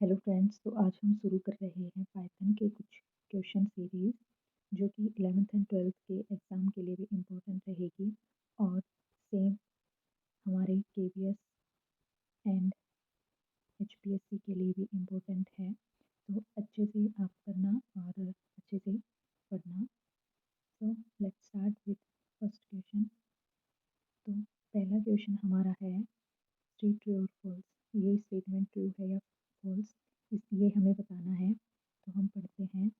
Hello friends, तो आज हम शुरू कर रहे हैं पाइथन के कुछ क्वेश्चन सीरीज़ जो कि 11th एंड 12th के एग्ज़ाम के लिए भी इम्पोर्टेंट रहेगी और सेम हमारे केवीएस एंड एचपीएससी के लिए भी इम्पोर्टेंट है। तो अच्छे से आप करना और अच्छे से पढ़ना। So let's start with first question. तो पहला क्वेश्चन हमारा है ट्रू और फॉल्स। ये स्टेटमेंट ट्रू है या फॉल्स, इसलिए हमें बताना है। तो हम पढ़ते हैं।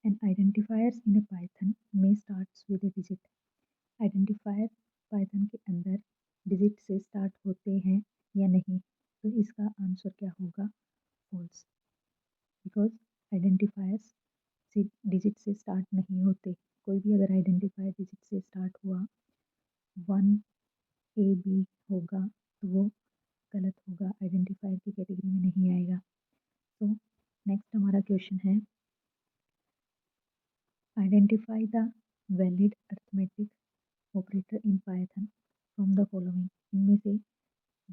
An identifiers in a Python may starts with a digit. Identifier Python के अंदर डिजिट से स्टार्ट होते हैं या नहीं, तो इसका आंसर क्या होगा? फॉल्स, बिकॉज आइडेंटिफायर्स से डिजिट से स्टार्ट नहीं होते। कोई भी अगर आइडेंटिफायर डिजिट से स्टार्ट हुआ, 1 AB होगा, तो वो गलत होगा, आइडेंटिफायर की कैटेगरी में नहीं आएगा। तो नेक्स्ट हमारा क्वेश्चन है identify the valid arithmetic operator in Python from the following. इनमें से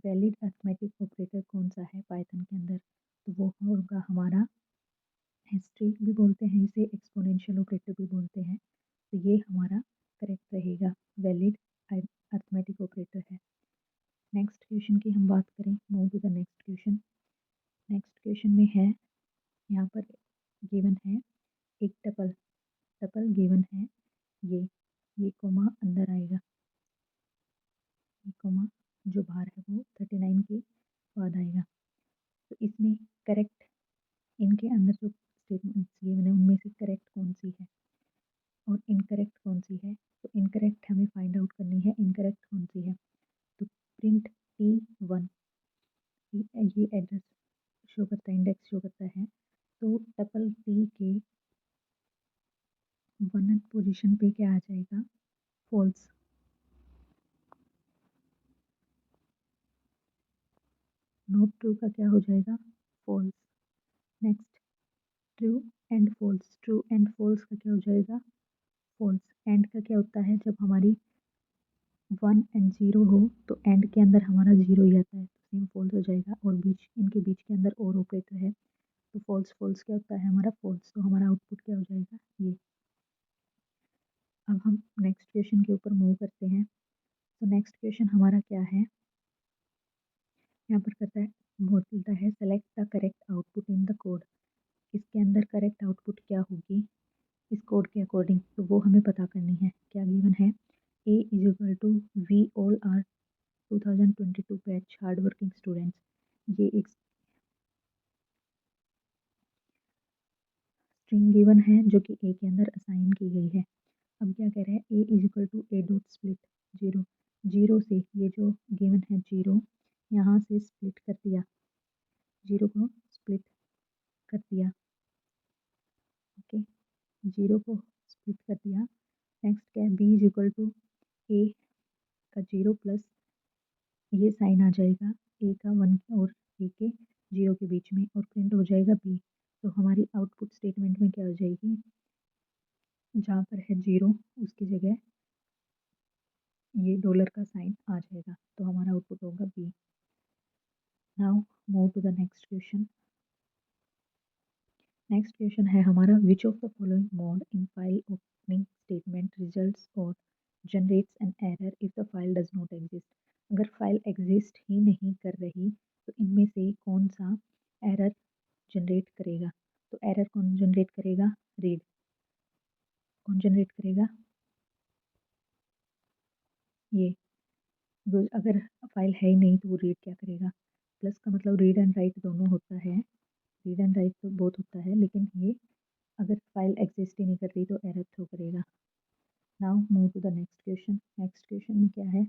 वैलिड अर्थमेटिक ऑपरेटर कौन सा है पाइथन के अंदर? तो वो होगा हमारा हिस्ट्री भी बोलते हैं इसे, एक्सपोनेंशियल ऑपरेटर भी बोलते हैं। तो ये हमारा करेक्ट रहेगा, वैलिड अर्थमेटिक ऑपरेटर है। नेक्स्ट क्वेश्चन की हम बात करें, move to the next question. Next question में है, यहाँ पर गिवन है एक टपल, टपल गिवन है, ये कोमा अंदर आएगा, ये कोमा जो बाहर है वो 39 के बाद आएगा। तो इसमें करेक्ट, इनके अंदर जो स्टेटमेंट्स गिवन है उनमें से करेक्ट कौन सी है और इनकरेक्ट कौन सी है? तो इनकरेक्ट हमें फाइंड आउट करनी है, इनकरेक्ट कौन सी है। तो प्रिंट T1, ये एड्रेस शो करता है, इंडेक्स शो करता है। तो टपल T के 1 पोजीशन पे क्या आ जाएगा? फॉल्स। नोट ट्रू का क्या हो जाएगा? False. Next, true and false, true and false का क्या हो जाएगा? फॉल्स। एंड का क्या होता है? जब हमारी 1 एंड 0 हो तो एंड के अंदर हमारा 0 ही आता है, तो सेम फॉल्स हो जाएगा। और बीच, इनके बीच के अंदर और ऑपरेटर है, तो फॉल्स फॉल्स क्या होता है? हमारा फॉल्स। तो हमारा आउटपुट क्या हो जाएगा? ये। अब हम नेक्स्ट क्वेश्चन के ऊपर मूव करते हैं। तो नेक्स्ट क्वेश्चन हमारा क्या है? यहाँ पर करता है, बोलता है select the correct output in the code. इसके अंदर करेक्ट आउटपुट क्या होगी इस कोड के अकॉर्डिंग? तो वो हमें पता करनी है। क्या गिवन है? A is equal to we all are 2022 batch hard working students. ये एक स्ट्रिंग गिवन है जो कि ए के अंदर असाइन की गई है। अब क्या कह रहे हैं? A is equal to A dot split 0, 0 से ये जो गिवन है 0 यहाँ से स्प्लिट कर दिया, 0 को स्प्लिट कर दिया, ओके, 0 को स्प्लिट कर दिया। नेक्स्ट क्या है? बी इज इक्वल टू ए का 0 प्लस ये साइन आ जाएगा ए का 1 और ए के 0 के बीच में, और प्रिंट हो जाएगा बी। तो हमारी आउटपुट स्टेटमेंट में क्या हो जाएगी? जहाँ पर है 0 उसकी जगह ये डॉलर का साइन आ जाएगा, तो हमारा आउटपुट होगा B. Now move to the next question. Next question है हमारा, which of the following mode in file opening statement results or generates an error if the file does not exist. अगर file exist ही नहीं कर रही तो इनमें से कौन सा एरर जनरेट करेगा? तो एरर कौन जनरेट करेगा? रीड। कौन जनरेट करेगा? ये। अगर फाइल है ही नहीं तो वो रीड क्या करेगा? प्लस का मतलब रीड एंड राइट दोनों होता है, रीड एंड राइट तो बहुत होता है, लेकिन ये अगर फाइल एग्जिस्ट ही नहीं कर रही तो एरर थ्रो करेगा। Now move to the next question. Next question में क्या है?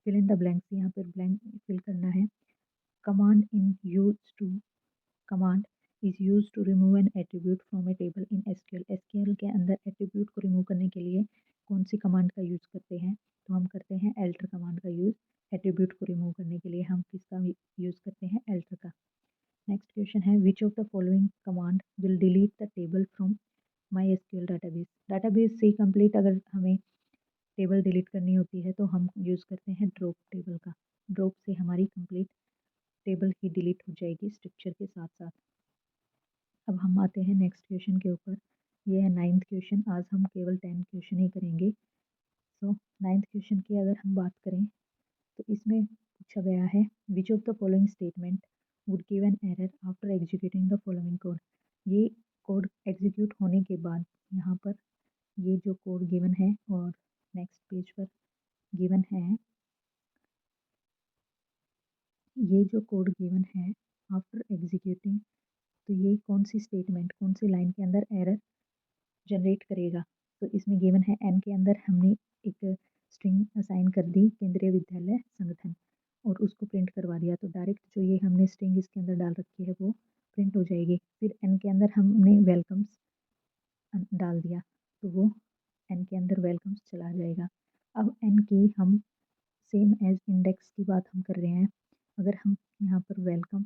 Fill in the blanks. यहाँ पर ब्लैंक फिल करना है। Command in use to, command is use to remove an attribute from a table in SQL. SQL के अंदर attribute को रिमूव करने के लिए कौन सी कमांड का यूज़ करते हैं? तो हम करते हैं एल्टर कमांड का यूज़। एट्रीब्यूट को रिमूव करने के लिए हम किसका यूज़ करते हैं? एल्टर का। नेक्स्ट क्वेश्चन है, विच of the following command will delete the table from my SQL database. Database से कंप्लीट अगर हमें टेबल डिलीट करनी होती है तो हम यूज़ करते हैं ड्रॉप टेबल का। ड्रॉप से हमारी कंप्लीट टेबल ही डिलीट हो जाएगी स्ट्रक्चर के साथ साथ। अब हम आते हैं नेक्स्ट क्वेश्चन के ऊपर। ये है 9th क्वेश्चन। आज हम केवल 10 क्वेश्चन ही करेंगे। सो 9th क्वेश्चन की अगर हम बात करें तो इसमें पूछा गया है विच of the following statement would give an error after executing the following code. ये कोड एग्जीक्यूट होने के बाद यहाँ पर ये जो कोड गिवन है और नेक्स्ट पेज पर गिवन है, ये जो कोड गिवन है आफ्टर एग्जीक्यूटिंग, तो ये कौन सी स्टेटमेंट कौन सी लाइन के अंदर एरर जनरेट करेगा। तो इसमें गिवन है एन के अंदर हमने एक स्ट्रिंग असाइन कर दी केंद्रीय विद्यालय संगठन और उसको प्रिंट करवा दिया। तो डायरेक्ट जो ये हमने स्ट्रिंग इसके अंदर डाल रखी है वो प्रिंट हो जाएगी। फिर एन के अंदर हमने वेलकम्स डाल दिया तो वो एन के अंदर वेलकम्स चला जाएगा। अब एन की हम सेम एज इंडेक्स की बात हम कर रहे हैं। अगर हम यहाँ पर वेलकम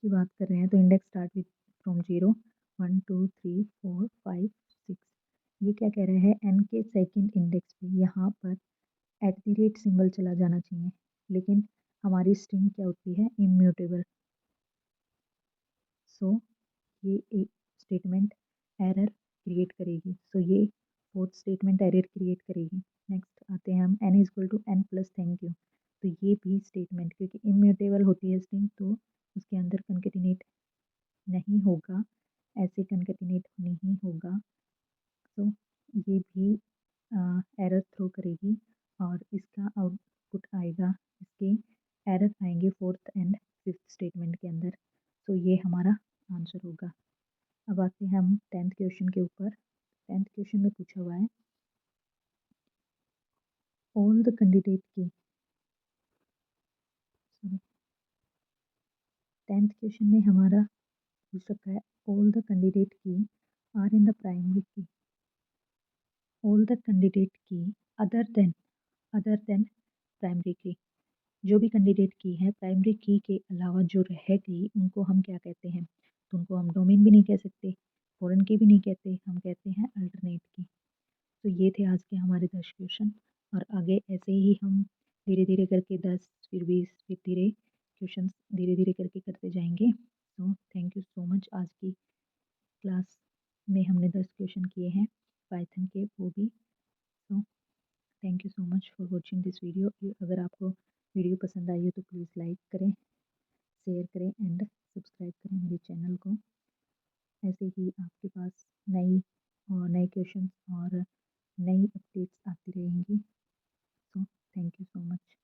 की बात कर रहे हैं तो इंडेक्स स्टार्ट विथ फ्रॉम 0 1 2 3 4 5 6। ये क्या कह रहे हैं, एन के सेकंड इंडेक्स पे यहाँ पर @ सिंबल चला जाना चाहिए, लेकिन हमारी स्ट्रिंग क्या होती है, इम्यूटेबल। सो ये एक स्टेटमेंट एरर क्रिएट करेगी। सो ये फोर्थ स्टेटमेंट एरर क्रिएट करेगी। नेक्स्ट आते हैं हम n is equal to n plus thank you. तो ये भी स्टेटमेंट क्योंकि इम्यूटेबल होती है स्ट्रिंग तो उसके अंदर कंकेटिनेट नहीं होगा, ऐसे कंकेटिनेट नहीं होगा। तो ये भी एरर थ्रो करेगी और इसका आउटपुट आएगा, इसके एरर आएंगे फोर्थ एंड फिफ्थ स्टेटमेंट के अंदर। तो ये हमारा आंसर होगा। अब आते हैं हम 10th क्वेश्चन के ऊपर। 10th क्वेश्चन में पूछा हुआ है ऑल द कैंडिडेट की 10th क्वेश्चन में हमारा पूछ रखा है ऑल द कैंडिडेट की आर इन द प्राइमरी की, ऑल द कैंडिडेट की अदर देन प्राइमरी की। जो भी कैंडिडेट की है प्राइमरी की के अलावा जो रह गई उनको हम क्या कहते हैं, तो उनको हम डोमेन भी नहीं कह सकते, फॉरेन की भी नहीं कहते, हम कहते हैं अल्टरनेट की। तो ये थे आज के हमारे 10 क्वेश्चन और आगे ऐसे ही हम धीरे धीरे करके 10 फिर 20 फिर धीरे क्वेश्चन धीरे धीरे करके करते जाएंगे। तो थैंक यू सो मच। आज की क्लास में हमने 10 क्वेश्चन किए हैं पाइथन के, वो भी। तो thank you so much for watching this video. अगर आपको वीडियो पसंद आई हो तो प्लीज़ लाइक करें, शेयर करें एंड सब्सक्राइब करें मेरे चैनल को। ऐसे ही आपके पास नए क्वेश्चन और नई अपडेट्स आती रहेंगी। So thank you so much.